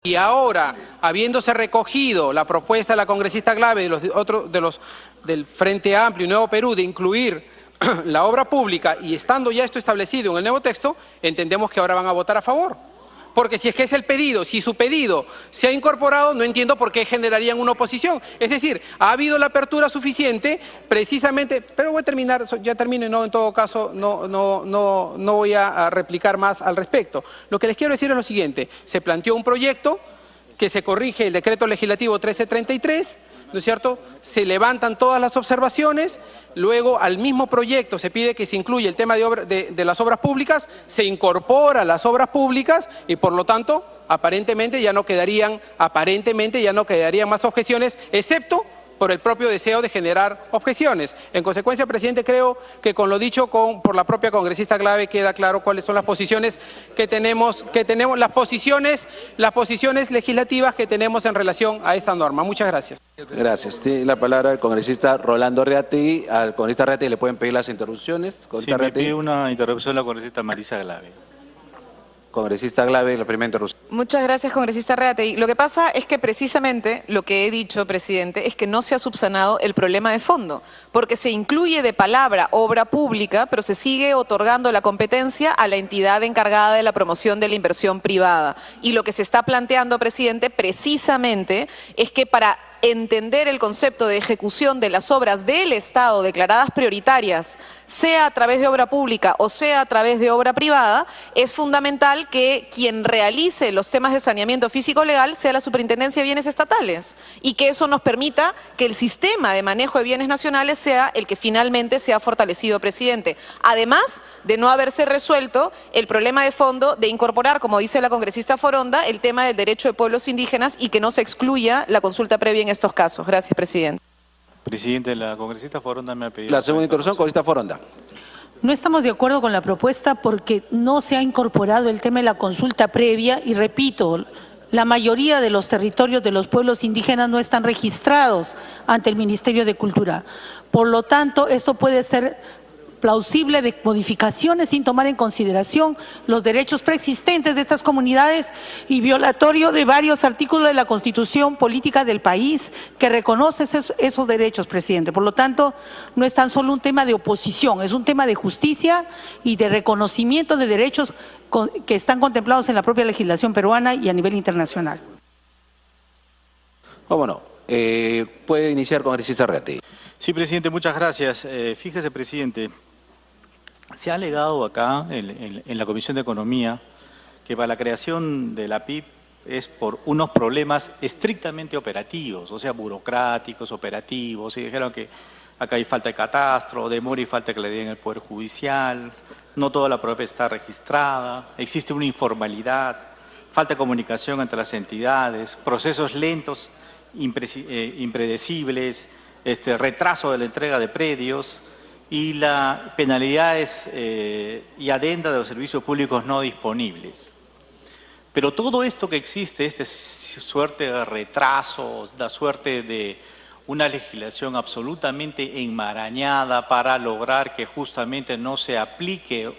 Y ahora, habiéndose recogido la propuesta de la congresista Glave y del Frente Amplio y Nuevo Perú de incluir la obra pública y estando ya esto establecido en el nuevo texto, entendemos que ahora van a votar a favor. Porque si es que es el pedido, si su pedido se ha incorporado, no entiendo por qué generarían una oposición. Es decir, ha habido la apertura suficiente precisamente, pero voy a terminar, ya termino y no, en todo caso no voy a replicar más al respecto. Lo que les quiero decir es lo siguiente: se planteó un proyecto que se corrige el decreto legislativo 1333, ¿no es cierto? Se levantan todas las observaciones, luego al mismo proyecto se pide que se incluya el tema de las obras públicas, se incorpora las obras públicas y por lo tanto aparentemente ya no quedarían más objeciones, excepto por el propio deseo de generar objeciones. En consecuencia, presidente, creo que con lo dicho por la propia congresista Glave queda claro cuáles son las posiciones que tenemos, las posiciones legislativas que tenemos en relación a esta norma. Muchas gracias. Gracias. Tiene la palabra el congresista Rolando Reategui. Al congresista Reategui le pueden pedir las interrupciones. Sí, me pide una interrupción la congresista Marisa Glave. Congresista Glave, la primera interrupción. Muchas gracias, congresista Reategui. Lo que pasa es que precisamente lo que he dicho, presidente, es que no se ha subsanado el problema de fondo, porque se incluye de palabra obra pública, pero se sigue otorgando la competencia a la entidad encargada de la promoción de la inversión privada. Y lo que se está planteando, presidente, precisamente es que para entender el concepto de ejecución de las obras del Estado declaradas prioritarias, sea a través de obra pública o sea a través de obra privada, es fundamental que quien realice los temas de saneamiento físico-legal sea la Superintendencia de Bienes Estatales y que eso nos permita que el sistema de manejo de bienes nacionales sea el que finalmente sea fortalecido, presidente. Además de no haberse resuelto el problema de fondo de incorporar, como dice la congresista Foronda, el tema del derecho de pueblos indígenas y que no se excluya la consulta previa en estos casos. Gracias, presidente. Presidente, la congresista Foronda me ha pedido... La segunda interrupción, congresista Foronda. No estamos de acuerdo con la propuesta porque no se ha incorporado el tema de la consulta previa y repito, la mayoría de los territorios de los pueblos indígenas no están registrados ante el Ministerio de Cultura. Por lo tanto, esto puede ser plausible de modificaciones sin tomar en consideración los derechos preexistentes de estas comunidades y violatorio de varios artículos de la Constitución Política del país que reconoce esos derechos, presidente. Por lo tanto, no es tan solo un tema de oposición, es un tema de justicia y de reconocimiento de derechos que están contemplados en la propia legislación peruana y a nivel internacional. Bueno, puede iniciar congresista Reategui. Sí, presidente, muchas gracias. Fíjese, presidente, se ha alegado acá en la Comisión de Economía que para la creación de la PIB es por unos problemas estrictamente operativos, o sea, burocráticos, operativos, y dijeron que acá hay falta de catastro, demora y falta de claridad en el Poder Judicial, no toda la propiedad está registrada, existe una informalidad, falta de comunicación entre las entidades, procesos lentos, impredecibles, retraso de la entrega de predios y las penalidades y adenda de los servicios públicos no disponibles. Pero todo esto que existe, suerte de retrasos, la suerte de una legislación absolutamente enmarañada para lograr que justamente no se aplique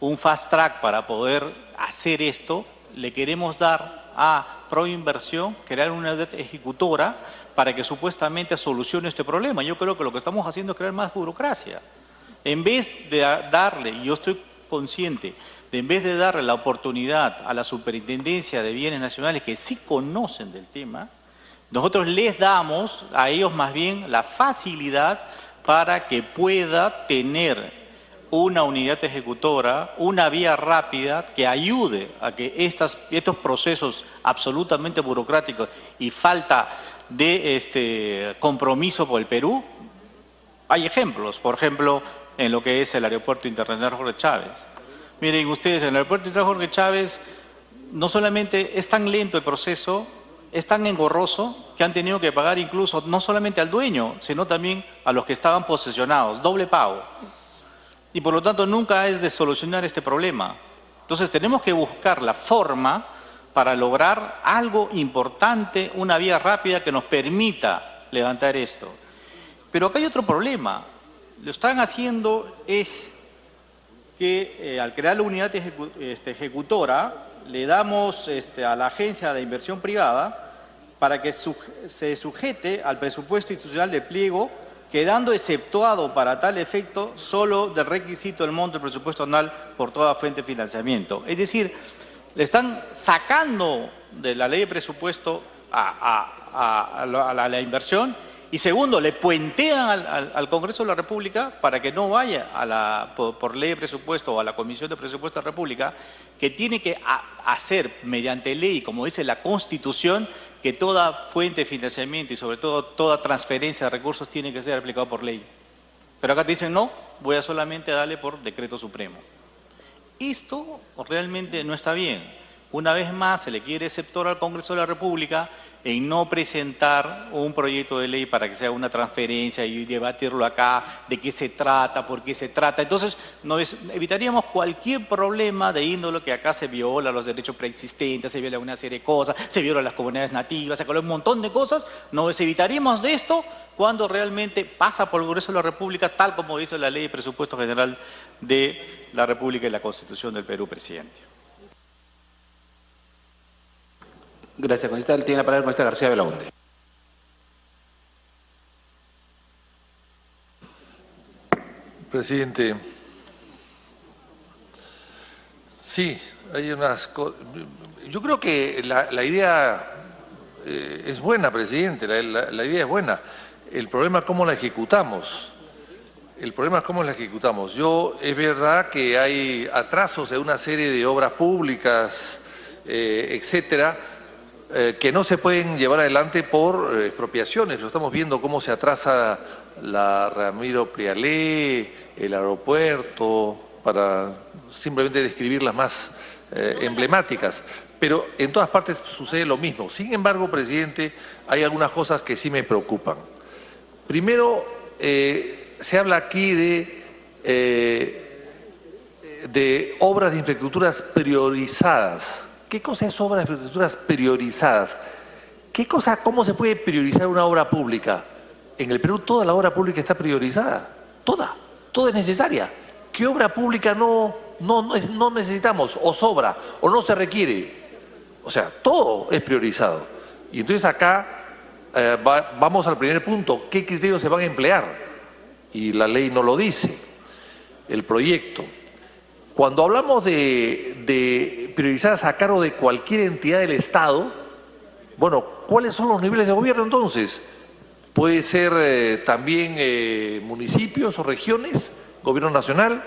un fast track para poder hacer esto, le queremos dar a Proinversión, crear una unidad ejecutora para que supuestamente solucione este problema. Yo creo que lo que estamos haciendo es crear más burocracia. En vez de darle, y yo estoy consciente, en vez de darle la oportunidad a la Superintendencia de Bienes Nacionales, que sí conocen del tema, nosotros les damos a ellos más bien la facilidad para que pueda tener una unidad ejecutora, una vía rápida que ayude a que estos procesos absolutamente burocráticos y falta de compromiso por el Perú. Hay ejemplos, por ejemplo, en lo que es el Aeropuerto Internacional Jorge Chávez. Miren ustedes, en el Aeropuerto Internacional Jorge Chávez no solamente es tan lento el proceso, es tan engorroso que han tenido que pagar incluso no solamente al dueño, sino también a los que estaban posesionados, doble pago. Y por lo tanto nunca es de solucionar este problema. Entonces tenemos que buscar la forma para lograr algo importante, una vía rápida que nos permita levantar esto. Pero acá hay otro problema. Lo están haciendo es que al crear la unidad ejecutora, le damos a la agencia de inversión privada para que se sujete al presupuesto institucional de pliego, quedando exceptuado para tal efecto solo del requisito del monto del presupuesto anual por toda fuente de financiamiento. Es decir, le están sacando de la ley de presupuesto a la inversión, y segundo, le puentean al Congreso de la República para que no vaya por ley de presupuesto o a la Comisión de Presupuesto de la República, que tiene que hacer mediante ley, como dice la Constitución, que toda fuente de financiamiento y sobre todo toda transferencia de recursos tiene que ser aplicado por ley. Pero acá te dicen, no, voy a solamente darle por decreto supremo. Esto realmente no está bien. Una vez más se le quiere exceptuar al Congreso de la República en no presentar un proyecto de ley para que sea una transferencia y debatirlo acá, de qué se trata, por qué se trata. Entonces, evitaríamos cualquier problema de índole que acá se viola los derechos preexistentes, se viola una serie de cosas, se viola las comunidades nativas, se viola un montón de cosas. Nos evitaríamos de esto cuando realmente pasa por el Congreso de la República, tal como dice la Ley de Presupuesto General de la República y la Constitución del Perú, presidente. Gracias, congresista. Tiene la palabra el congresista García Belaunde. Presidente, sí, hay unas cosas. Yo creo que la idea es buena, presidente, la idea es buena. El problema es cómo la ejecutamos. Es verdad que hay atrasos de una serie de obras públicas, etcétera, que no se pueden llevar adelante por expropiaciones. Lo estamos viendo cómo se atrasa la Ramiro Prialé, el aeropuerto, para simplemente describir las más emblemáticas. Pero en todas partes sucede lo mismo. Sin embargo, presidente, hay algunas cosas que sí me preocupan. Primero, se habla aquí de obras de infraestructuras priorizadas. ¿Qué cosa es obras de infraestructuras priorizadas? ¿Cómo se puede priorizar una obra pública? En el Perú toda la obra pública está priorizada, toda es necesaria. ¿Qué obra pública no necesitamos, o sobra, o no se requiere? O sea, todo es priorizado. Y entonces acá vamos al primer punto, ¿qué criterios se van a emplear? Y la ley no lo dice, el proyecto. Cuando hablamos de priorizadas a cargo de cualquier entidad del Estado, bueno, ¿cuáles son los niveles de gobierno entonces? Puede ser también municipios o regiones, gobierno nacional.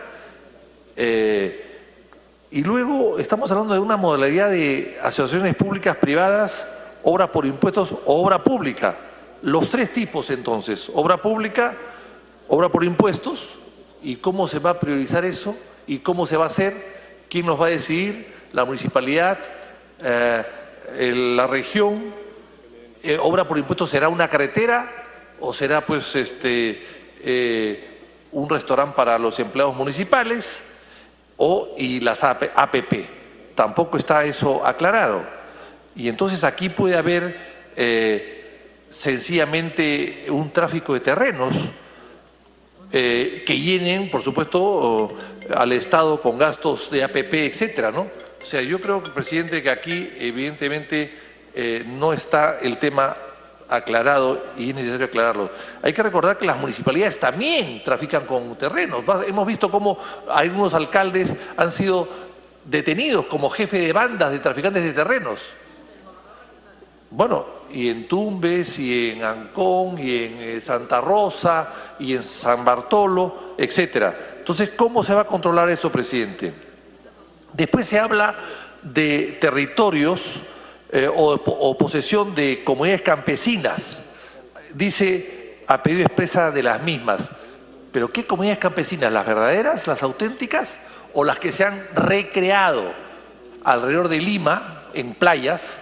Y luego estamos hablando de una modalidad de asociaciones públicas, privadas, obra por impuestos o obra pública. Los tres tipos entonces, obra pública, obra por impuestos, y cómo se va a priorizar eso. ¿Y cómo se va a hacer? ¿Quién nos va a decidir? ¿La municipalidad? ¿La región? ¿Obra por impuestos será una carretera? ¿O será pues un restaurante para los empleados municipales? ¿Y las APP? Tampoco está eso aclarado. Y entonces aquí puede haber sencillamente un tráfico de terrenos que llenen, por supuesto, al Estado con gastos de APP, etcétera, ¿no? O sea, yo creo, presidente, que aquí evidentemente no está el tema aclarado y es necesario aclararlo. Hay que recordar que las municipalidades también trafican con terrenos. Hemos visto cómo algunos alcaldes han sido detenidos como jefe de bandas de traficantes de terrenos. Bueno, y en Tumbes, y en Ancón, y en Santa Rosa, y en San Bartolo, etcétera. Entonces, ¿cómo se va a controlar eso, presidente? Después se habla de territorios o posesión de comunidades campesinas. Dice, a pedido expresa de las mismas. ¿Pero qué comunidades campesinas? ¿Las verdaderas, las auténticas, o las que se han recreado alrededor de Lima, en playas,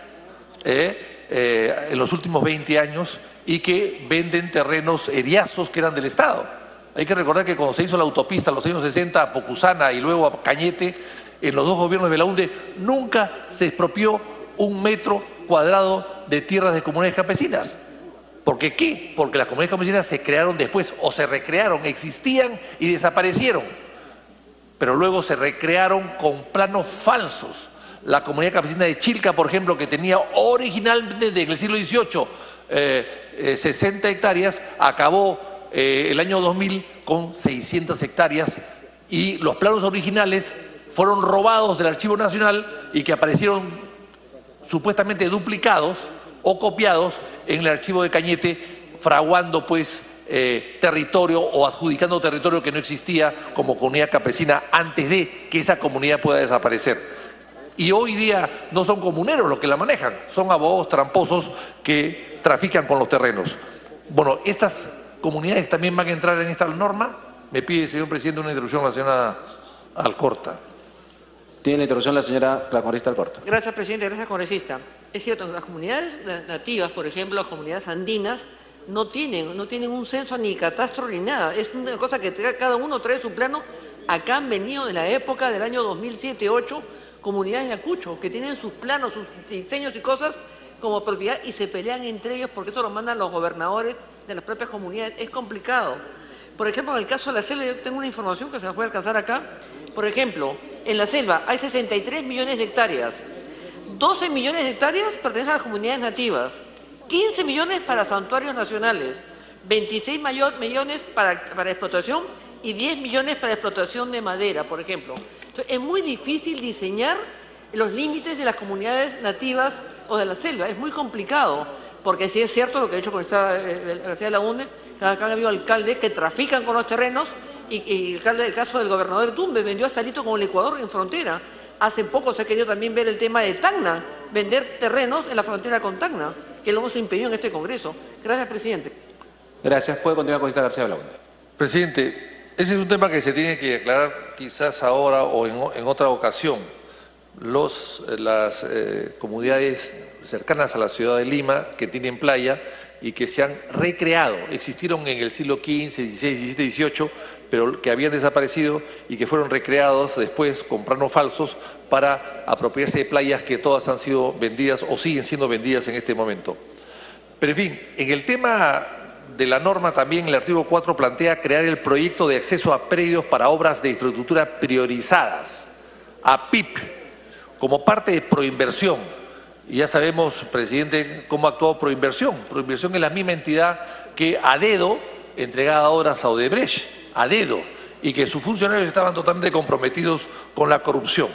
en los últimos 20 años, y que venden terrenos eriazos que eran del Estado? Hay que recordar que cuando se hizo la autopista en los años 60 a Pocusana y luego a Cañete, en los dos gobiernos de Belaunde nunca se expropió 1 metro cuadrado de tierras de comunidades campesinas. ¿Por qué qué? Porque las comunidades campesinas se crearon después, o se recrearon, existían y desaparecieron. Pero luego se recrearon con planos falsos. La comunidad campesina de Chilca, por ejemplo, que tenía originalmente en el siglo XVIII 60 hectáreas, acabó el año 2000 con 600 hectáreas y los planos originales fueron robados del Archivo Nacional y que aparecieron supuestamente duplicados o copiados en el archivo de Cañete, fraguando pues territorio o adjudicando territorio que no existía como comunidad campesina antes de que esa comunidad pueda desaparecer. Y hoy día no son comuneros los que la manejan, son abogados tramposos que trafican con los terrenos. Bueno, estas comunidades también van a entrar en esta norma. Me pide, señor presidente, una interrupción a la señora Alcorta. Tiene la interrupción la congresista Alcorta. Gracias, presidente. Gracias, congresista. Es cierto, las comunidades nativas, por ejemplo, las comunidades andinas, no tienen un censo ni catastro ni nada. Es una cosa que cada uno trae su plano. Acá han venido en la época del año 2007-2008 comunidades de Ayacucho que tienen sus planos, sus diseños y cosas como propiedad y se pelean entre ellos porque eso lo mandan los gobernadores de las propias comunidades. Es complicado. Por ejemplo, en el caso de la selva, yo tengo una información que se la puede alcanzar acá. Por ejemplo, en la selva hay 63 millones de hectáreas. 12 millones de hectáreas pertenecen a las comunidades nativas. 15 millones para santuarios nacionales. 26 millones para explotación y 10 millones para explotación de madera, por ejemplo. Entonces, es muy difícil diseñar los límites de las comunidades nativas o de la selva. Es muy complicado, porque sí es cierto lo que ha dicho con García Lagunde, que acá ha habido alcaldes que trafican con los terrenos y el caso del gobernador Tumbes vendió hasta Lito con el Ecuador en frontera. Hace poco se ha querido también ver el tema de Tacna, vender terrenos en la frontera con Tacna, que lo hemos impedido en este Congreso. Gracias, presidente. Gracias. Puede continuar con esta García Lagunde. Presidente, ese es un tema que se tiene que aclarar quizás ahora o en otra ocasión. Las comunidades cercanas a la ciudad de Lima que tienen playa y que se han recreado, existieron en el siglo XV, XVI, XVII, XVIII, pero que habían desaparecido y que fueron recreados después con planos falsos para apropiarse de playas que todas han sido vendidas o siguen siendo vendidas en este momento. Pero en fin, en el tema de la norma también el artículo 4 plantea crear el proyecto de acceso a predios para obras de infraestructura priorizadas, APIP, como parte de Proinversión. Y ya sabemos, presidente, cómo ha actuado Proinversión. Proinversión es la misma entidad que a dedo entregaba obras a Odebrecht, a dedo, y que sus funcionarios estaban totalmente comprometidos con la corrupción.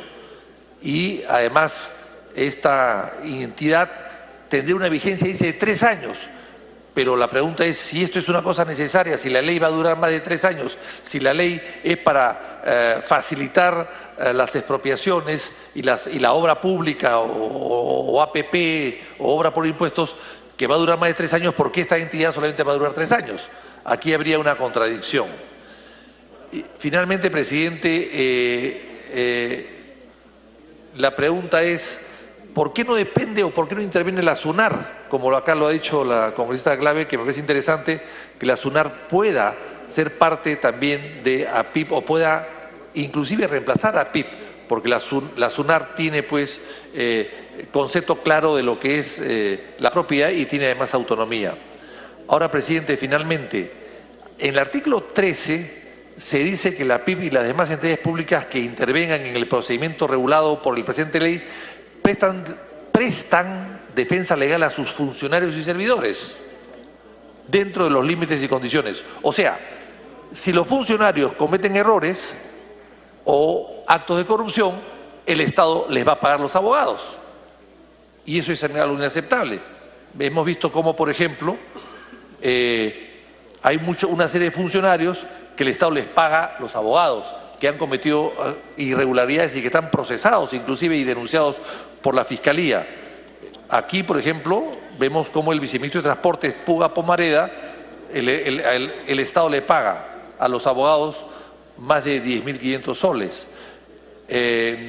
Y además esta entidad tendría una vigencia, dice, de 3 años. Pero la pregunta es si esto es una cosa necesaria, si la ley va a durar más de 3 años, si la ley es para facilitar las expropiaciones y la obra pública o APP o obra por impuestos, que va a durar más de 3 años, ¿por qué esta entidad solamente va a durar 3 años? Aquí habría una contradicción. Y finalmente, presidente, la pregunta es, ¿por qué no depende o por qué no interviene la SUNAR? Como acá lo ha dicho la congresista Glave, que me parece interesante que la SUNAR pueda ser parte también de APIP o pueda inclusive reemplazar a APIP, porque la SUNAR tiene pues concepto claro de lo que es la propiedad y tiene además autonomía. Ahora, presidente, finalmente, en el artículo 13 se dice que la APIP y las demás entidades públicas que intervengan en el procedimiento regulado por el presente ley prestan defensa legal a sus funcionarios y servidores dentro de los límites y condiciones. O sea, si los funcionarios cometen errores o actos de corrupción, el Estado les va a pagar los abogados. Y eso es algo inaceptable. Hemos visto cómo, por ejemplo, hay una serie de funcionarios que el Estado les paga los abogados que han cometido irregularidades y que están procesados inclusive y denunciados por la Fiscalía. Aquí, por ejemplo, vemos cómo el viceministro de Transportes, Puga Pomareda, el Estado le paga a los abogados más de 10.500 soles.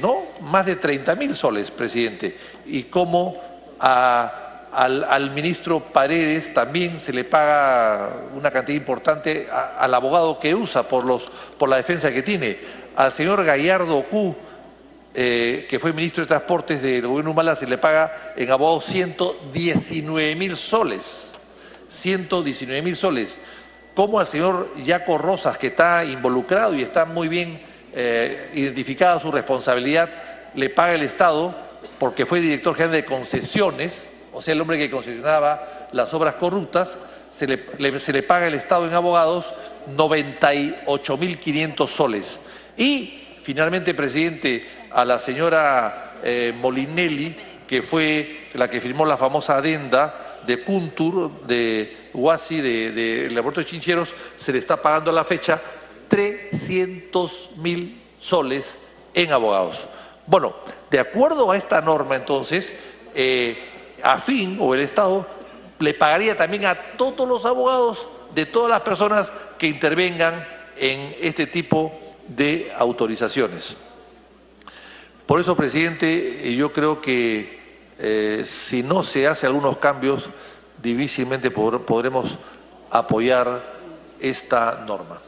No, más de 30.000 soles, presidente. Y cómo al ministro Paredes también se le paga una cantidad importante al abogado que usa por la defensa que tiene. Al señor Gallardo Q, que fue ministro de Transportes del gobierno Humala, se le paga en abogados 119.000 soles. 119.000 soles. Como al señor Yaco Rosas, que está involucrado y está muy bien identificada su responsabilidad, le paga el Estado porque fue director general de concesiones, o sea, el hombre que concesionaba las obras corruptas, se le paga el Estado en abogados 98.500 soles. Y finalmente, presidente, a la señora Molinelli, que fue la que firmó la famosa adenda de Puntur, de Huasi, del aeropuerto de Chincheros, se le está pagando a la fecha 300.000 soles en abogados. Bueno, de acuerdo a esta norma, entonces, AFIN o el Estado le pagaría también a todos los abogados de todas las personas que intervengan en este tipo de autorizaciones. Por eso, presidente, yo creo que si no se hace algunos cambios, difícilmente podremos apoyar esta norma.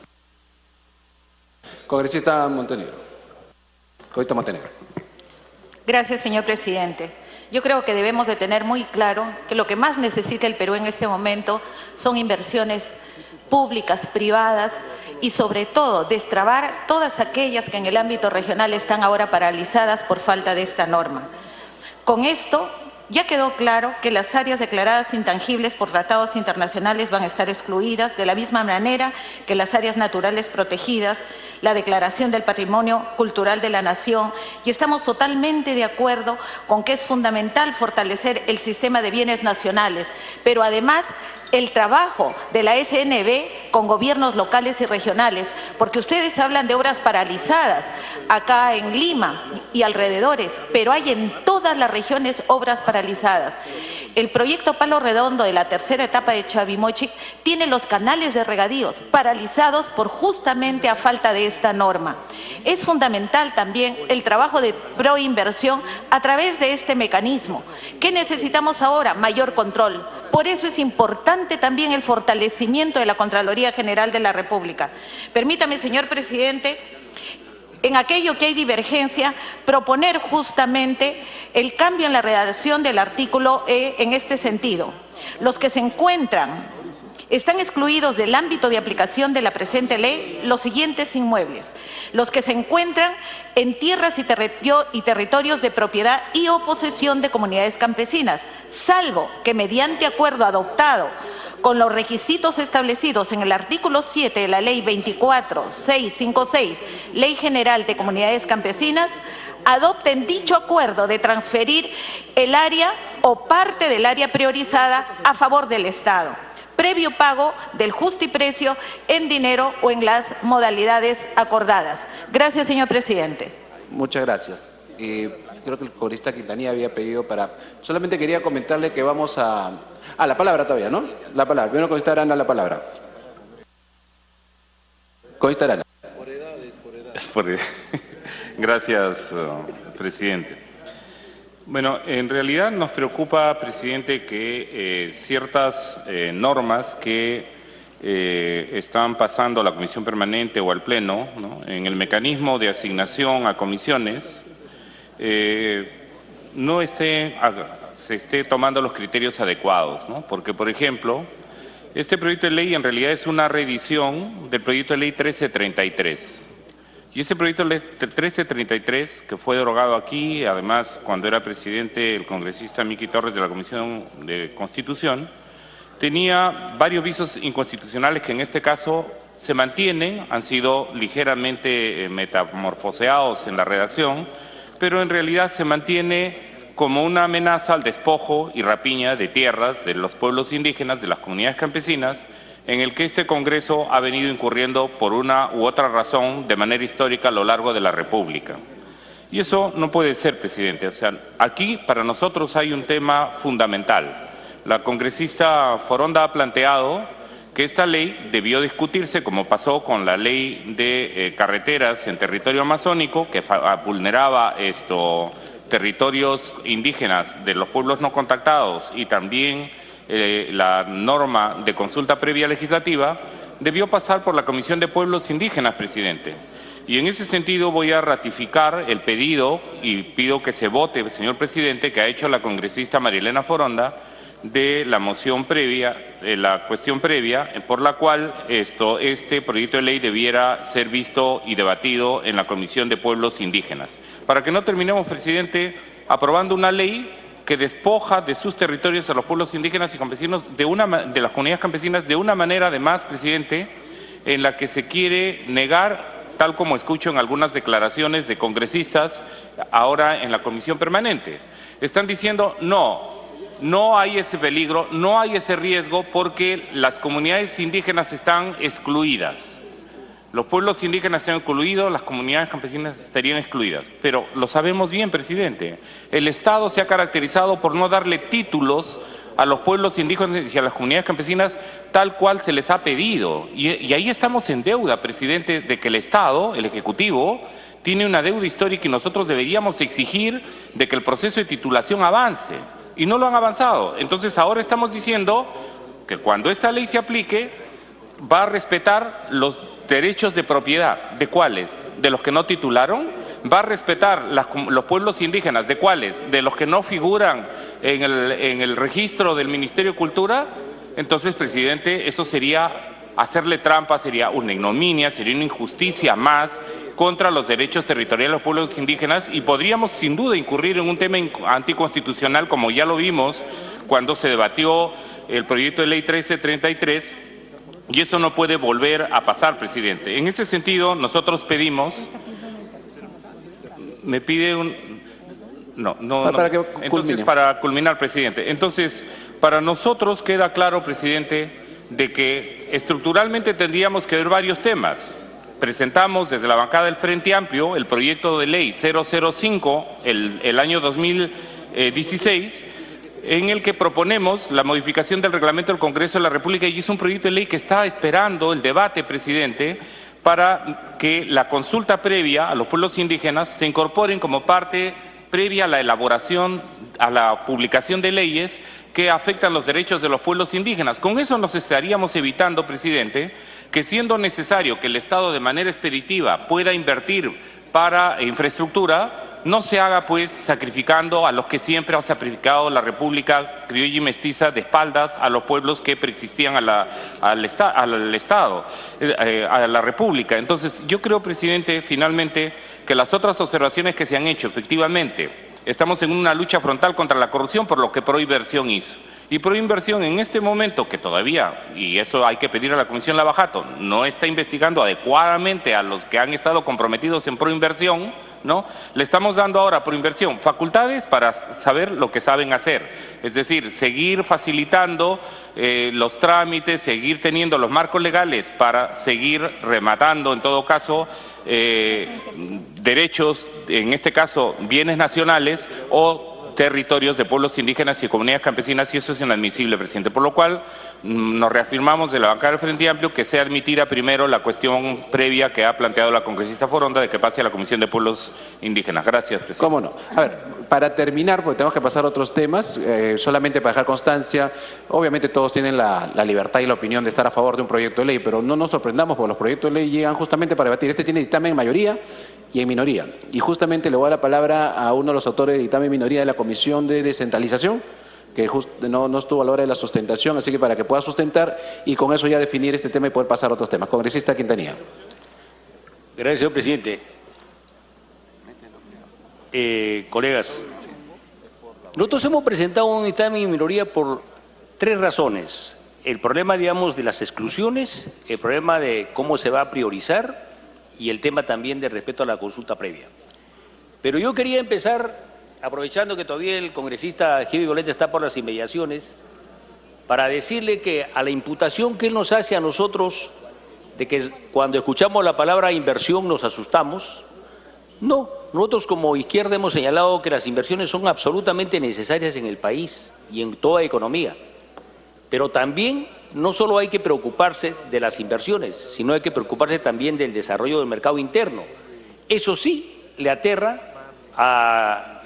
Congresista Montenegro. Congresista Montenegro. Gracias, señor presidente. Yo creo que debemos de tener muy claro que lo que más necesita el Perú en este momento son inversiones públicas, privadas y sobre todo destrabar todas aquellas que en el ámbito regional están ahora paralizadas por falta de esta norma. Con esto ya quedó claro que las áreas declaradas intangibles por tratados internacionales van a estar excluidas de la misma manera que las áreas naturales protegidas, la Declaración del Patrimonio Cultural de la Nación, y estamos totalmente de acuerdo con que es fundamental fortalecer el sistema de bienes nacionales, pero además el trabajo de la SNB con gobiernos locales y regionales, porque ustedes hablan de obras paralizadas acá en Lima y alrededores, pero hay en todas las regiones obras paralizadas. El proyecto Palo Redondo de la tercera etapa de Chavimochic tiene los canales de regadíos paralizados por justamente a falta de esta norma. Es fundamental también el trabajo de proinversión a través de este mecanismo. ¿Qué necesitamos ahora? Mayor control. Por eso es importante también el fortalecimiento de la Contraloría General de la República. Permítame, señor presidente, en aquello que hay divergencia, proponer justamente el cambio en la redacción del artículo E en este sentido. Los que se están excluidos del ámbito de aplicación de la presente ley los siguientes inmuebles: los que se encuentran en tierras y territorios de propiedad y o posesión de comunidades campesinas, salvo que mediante acuerdo adoptado con los requisitos establecidos en el artículo 7 de la Ley 24.656, Ley General de Comunidades Campesinas, adopten dicho acuerdo de transferir el área o parte del área priorizada a favor del Estado, previo pago del justiprecio en dinero o en las modalidades acordadas. Gracias, señor presidente. Muchas gracias. Creo que el congresista Quintanilla había pedido para... Solamente quería comentarle que vamos a... la palabra todavía, ¿no? La palabra. Primero, congresista Arana, la palabra. Congresista Arana. Gracias, presidente. Bueno, en realidad nos preocupa, presidente, que ciertas normas que están pasando a la Comisión Permanente o al Pleno, ¿no?, en el mecanismo de asignación a comisiones, no se esté tomando los criterios adecuados, ¿no? Porque, por ejemplo, este proyecto de ley en realidad es una reedición del proyecto de ley 1333. Y ese proyecto de ley 1333, que fue derogado aquí, además cuando era presidente el congresista Miki Torres de la Comisión de Constitución, tenía varios visos inconstitucionales que en este caso se mantienen, han sido ligeramente metamorfoseados en la redacción, pero en realidad se mantiene como una amenaza al despojo y rapiña de tierras de los pueblos indígenas, de las comunidades campesinas, en el que este Congreso ha venido incurriendo por una u otra razón de manera histórica a lo largo de la República. Y eso no puede ser, presidente. O sea, aquí para nosotros hay un tema fundamental. La congresista Foronda ha planteado que esta ley debió discutirse, como pasó con la ley de carreteras en territorio amazónico, que vulneraba territorios indígenas de los pueblos no contactados, y también la norma de consulta previa legislativa, debió pasar por la Comisión de Pueblos Indígenas, presidente. Y en ese sentido voy a ratificar el pedido, y pido que se vote, señor presidente, que ha hecho la congresista Marilena Foronda, de la moción previa, la cuestión previa, por la cual este proyecto de ley debiera ser visto y debatido en la Comisión de Pueblos Indígenas. Para que no terminemos, presidente, aprobando una ley que despoja de sus territorios a los pueblos indígenas y campesinos de las comunidades campesinas de una manera, además, presidente, en la que se quiere negar, tal como escucho en algunas declaraciones de congresistas ahora en la comisión permanente. Están diciendo no hay ese peligro, no hay ese riesgo porque las comunidades indígenas están excluidas. Los pueblos indígenas están excluidos, las comunidades campesinas estarían excluidas. Pero lo sabemos bien, presidente. El Estado se ha caracterizado por no darle títulos a los pueblos indígenas y a las comunidades campesinas tal cual se les ha pedido. Y ahí estamos en deuda, presidente, de que el Estado, el Ejecutivo, tiene una deuda histórica y nosotros deberíamos exigir de que el proceso de titulación avance. Y no lo han avanzado. Entonces ahora estamos diciendo que cuando esta ley se aplique, va a respetar los derechos de propiedad. ¿De cuáles? ¿De los que no titularon? ¿Va a respetar los pueblos indígenas? ¿De cuáles? ¿De los que no figuran en el registro del Ministerio de Cultura? Entonces, presidente, eso sería hacerle trampa, sería una ignominia, sería una injusticia más contra los derechos territoriales de los pueblos indígenas y podríamos sin duda incurrir en un tema anticonstitucional como ya lo vimos cuando se debatió el proyecto de ley 1333. Y eso no puede volver a pasar, presidente. En ese sentido, nosotros pedimos... Me pide un... Entonces, para culminar, presidente. Entonces, para nosotros queda claro, presidente, de que estructuralmente tendríamos que ver varios temas. Presentamos desde la bancada del Frente Amplio el proyecto de ley 005, el año 2016, en el que proponemos la modificación del reglamento del Congreso de la República y es un proyecto de ley que está esperando el debate, presidente, para que la consulta previa a los pueblos indígenas se incorporen como parte previa a la elaboración, a la publicación de leyes que afectan los derechos de los pueblos indígenas. Con eso nos estaríamos evitando, presidente, que siendo necesario que el Estado de manera expeditiva pueda invertir para infraestructura, no se haga pues sacrificando a los que siempre ha sacrificado la República Criolla y Mestiza de espaldas a los pueblos que preexistían al Estado, a la República. Entonces yo creo, presidente, finalmente que las otras observaciones que se han hecho, efectivamente, estamos en una lucha frontal contra la corrupción por lo que Proinversión hizo. Y Proinversión en este momento, que todavía, y eso hay que pedir a la Comisión Lavajato, no está investigando adecuadamente a los que han estado comprometidos en Proinversión, ¿no? Le estamos dando ahora a Proinversión facultades para saber lo que saben hacer. Es decir, seguir facilitando los trámites, seguir teniendo los marcos legales para seguir rematando, en todo caso, derechos, en este caso, bienes nacionales o territorios de pueblos indígenas y comunidades campesinas, y eso es inadmisible, presidente. Por lo cual, nos reafirmamos de la bancada del Frente Amplio que sea admitida primero la cuestión previa que ha planteado la congresista Foronda de que pase a la Comisión de Pueblos Indígenas. Gracias, presidente. ¿Cómo no? A ver, para terminar, porque tenemos que pasar a otros temas, solamente para dejar constancia, obviamente todos tienen la libertad y la opinión de estar a favor de un proyecto de ley, pero no nos sorprendamos porque los proyectos de ley llegan justamente para debatir. Este tiene dictamen en mayoría y en minoría. Y justamente le voy a dar la palabra a uno de los autores de dictamen en minoría de la Comisión de Descentralización, que no estuvo a la hora de la sustentación, así que para que pueda sustentar y con eso ya definir este tema y poder pasar a otros temas. Congresista Quintanilla. Gracias, señor presidente. Colegas, nosotros hemos presentado un dictamen en minoría por tres razones. El problema, digamos, de las exclusiones, el problema de cómo se va a priorizar y el tema también de respeto a la consulta previa. Pero yo quería empezar, aprovechando que todavía el congresista Givi Boleta está por las inmediaciones, para decirle que a la imputación que él nos hace a nosotros de que cuando escuchamos la palabra inversión nos asustamos, no, nosotros como izquierda hemos señalado que las inversiones son absolutamente necesarias en el país y en toda economía, pero también no solo hay que preocuparse de las inversiones, sino hay que preocuparse también del desarrollo del mercado interno. Eso sí le aterra a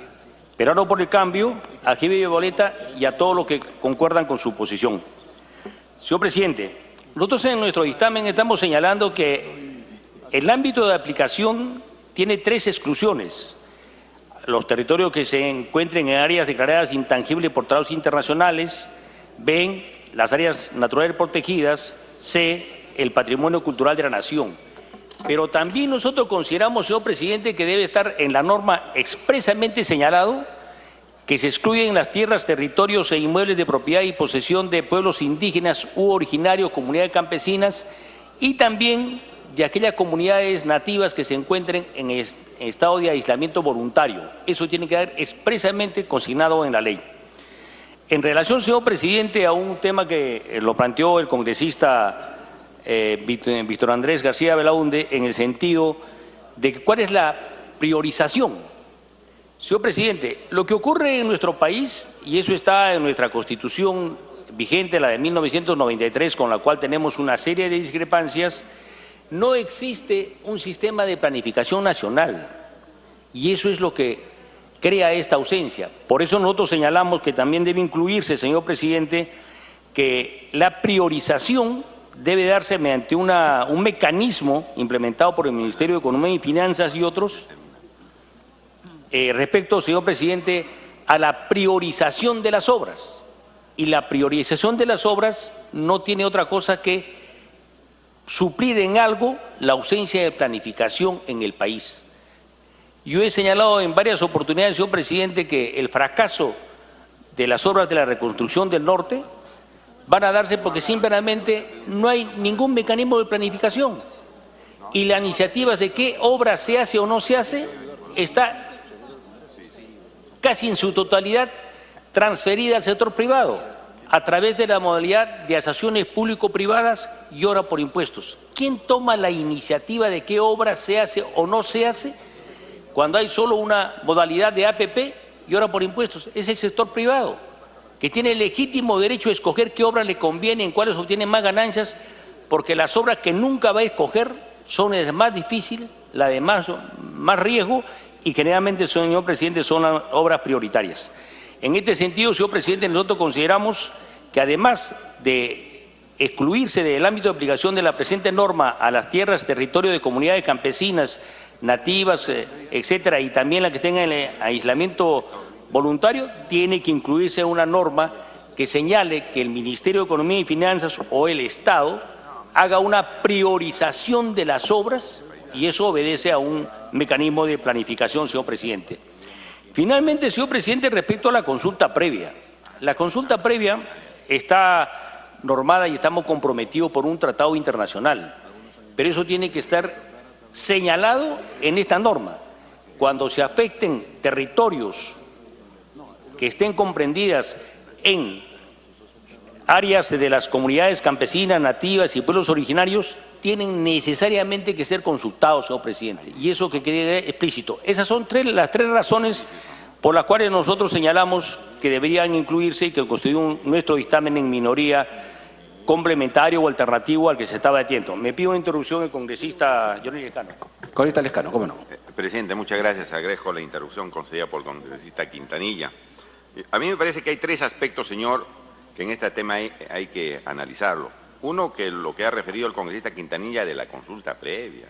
Peruano por el Cambio, a Givi Boleta y a todos los que concuerdan con su posición. Señor presidente, nosotros en nuestro dictamen estamos señalando que el ámbito de aplicación tiene tres exclusiones. Los territorios que se encuentren en áreas declaradas intangibles por tratados internacionales, B, las áreas naturales protegidas, C, el patrimonio cultural de la nación. Pero también nosotros consideramos, señor presidente, que debe estar en la norma expresamente señalado que se excluyen las tierras, territorios e inmuebles de propiedad y posesión de pueblos indígenas u originarios, comunidades campesinas y también de aquellas comunidades nativas que se encuentren en estado de aislamiento voluntario. Eso tiene que quedar expresamente consignado en la ley. En relación, señor presidente, a un tema que lo planteó el congresista Víctor Andrés García Belaunde, en el sentido de que cuál es la priorización. Señor presidente, lo que ocurre en nuestro país, y eso está en nuestra Constitución vigente, la de 1993, con la cual tenemos una serie de discrepancias, no existe un sistema de planificación nacional, y eso es lo que crea esta ausencia. Por eso nosotros señalamos que también debe incluirse, señor presidente, que la priorización debe darse mediante un mecanismo implementado por el Ministerio de Economía y Finanzas y otros, respecto, señor presidente, a la priorización de las obras. Y la priorización de las obras no tiene otra cosa que suplir en algo la ausencia de planificación en el país. Yo he señalado en varias oportunidades, señor presidente, que el fracaso de las obras de la reconstrucción del norte van a darse porque simplemente no hay ningún mecanismo de planificación. Y las iniciativas de qué obra se hace o no se hace está casi en su totalidad transferida al sector privado a través de la modalidad de asociaciones público-privadas y obra por impuestos. ¿Quién toma la iniciativa de qué obra se hace o no se hace cuando hay solo una modalidad de APP y obra por impuestos? Es el sector privado, que tiene el legítimo derecho a escoger qué obras le conviene, en cuáles obtiene más ganancias, porque las obras que nunca va a escoger son las más difíciles, las de más riesgo, y generalmente, señor presidente, son las obras prioritarias. En este sentido, señor presidente, nosotros consideramos que además de excluirse del ámbito de aplicación de la presente norma a las tierras, territorios de comunidades campesinas, nativas, etcétera, y también las que estén en el aislamiento voluntario, tiene que incluirse una norma que señale que el Ministerio de Economía y Finanzas o el Estado haga una priorización de las obras, y eso obedece a un mecanismo de planificación, señor presidente. Finalmente, señor presidente, respecto a la consulta previa. La consulta previa está normada y estamos comprometidos por un tratado internacional, pero eso tiene que estar señalado en esta norma. Cuando se afecten territorios que estén comprendidas en áreas de las comunidades campesinas, nativas y pueblos originarios, tienen necesariamente que ser consultados, señor presidente, y eso que quede explícito. Esas son las tres razones por las cuales nosotros señalamos que deberían incluirse y que constituyen nuestro dictamen en minoría complementario o alternativo al que se estaba debatiendo. Me pido una interrupción el congresista Johnny Lescano. Congresista Lescano, ¿cómo no? Presidente, muchas gracias. Agradezco la interrupción concedida por el congresista Quintanilla. A mí me parece que hay tres aspectos, señor, que en este tema hay que analizarlo. Uno, que lo que ha referido el congresista Quintanilla de la consulta previa.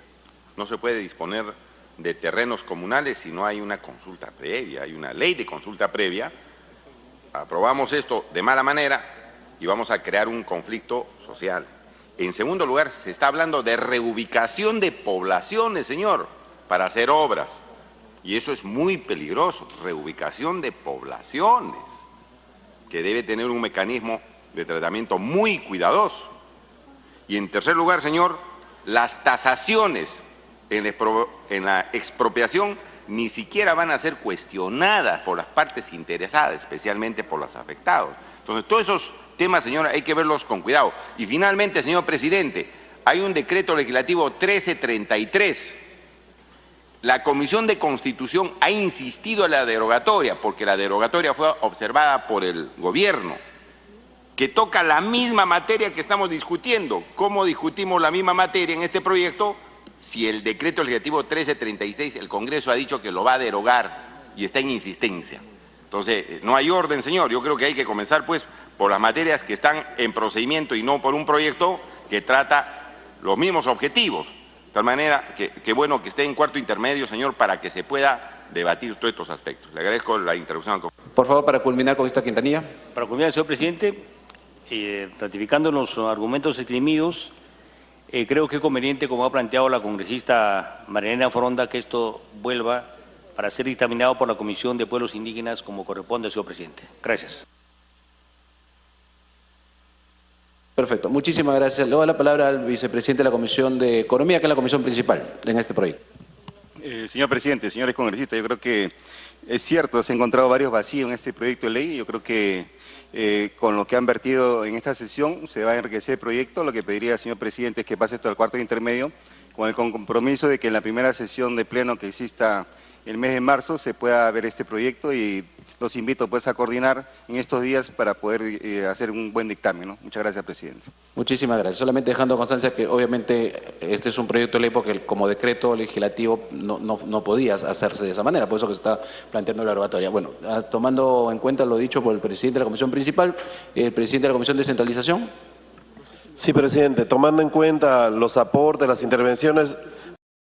No se puede disponer de terrenos comunales si no hay una consulta previa. Hay una ley de consulta previa. Aprobamos esto de mala manera y vamos a crear un conflicto social. En segundo lugar, se está hablando de reubicación de poblaciones, señor, para hacer obras. Y eso es muy peligroso, reubicación de poblaciones, que debe tener un mecanismo de tratamiento muy cuidadoso. Y en tercer lugar, señor, las tasaciones en la expropiación ni siquiera van a ser cuestionadas por las partes interesadas, especialmente por los afectados. Entonces, todos esos temas, señor, hay que verlos con cuidado. Y finalmente, señor presidente, hay un decreto legislativo 1333. La Comisión de Constitución ha insistido en la derogatoria, porque la derogatoria fue observada por el gobierno, que toca la misma materia que estamos discutiendo. ¿Cómo discutimos la misma materia en este proyecto si el decreto legislativo 1336, el Congreso ha dicho que lo va a derogar y está en insistencia? Entonces, no hay orden, señor. Yo creo que hay que comenzar, pues, por las materias que están en procedimiento y no por un proyecto que trata los mismos objetivos. De tal manera que bueno que esté en cuarto intermedio, señor, para que se pueda debatir todos estos aspectos. Le agradezco la interrupción. Por favor, para culminar, congresista Quintanilla. Para culminar, señor presidente, ratificando los argumentos esgrimidos, creo que es conveniente, como ha planteado la congresista Marilena Foronda, que esto vuelva para ser dictaminado por la Comisión de Pueblos Indígenas como corresponde, señor presidente. Gracias. Perfecto, muchísimas gracias. Le doy la palabra al vicepresidente de la Comisión de Economía, que es la comisión principal en este proyecto. Señor presidente, señores congresistas, yo creo que es cierto, se han encontrado varios vacíos en este proyecto de ley. Yo creo que con lo que han vertido en esta sesión se va a enriquecer el proyecto. Lo que pediría, señor presidente, es que pase esto al cuarto intermedio, con el compromiso de que en la primera sesión de pleno que exista el mes de marzo se pueda ver este proyecto, y los invito pues a coordinar en estos días para poder hacer un buen dictamen, ¿no? Muchas gracias, presidente. Muchísimas gracias. Solamente dejando constancia que obviamente este es un proyecto de ley porque como decreto legislativo no podía hacerse de esa manera, por eso que se está planteando la derogatoria. Bueno, tomando en cuenta lo dicho por el presidente de la comisión principal, el presidente de la comisión de descentralización. Sí, presidente, tomando en cuenta los aportes, las intervenciones,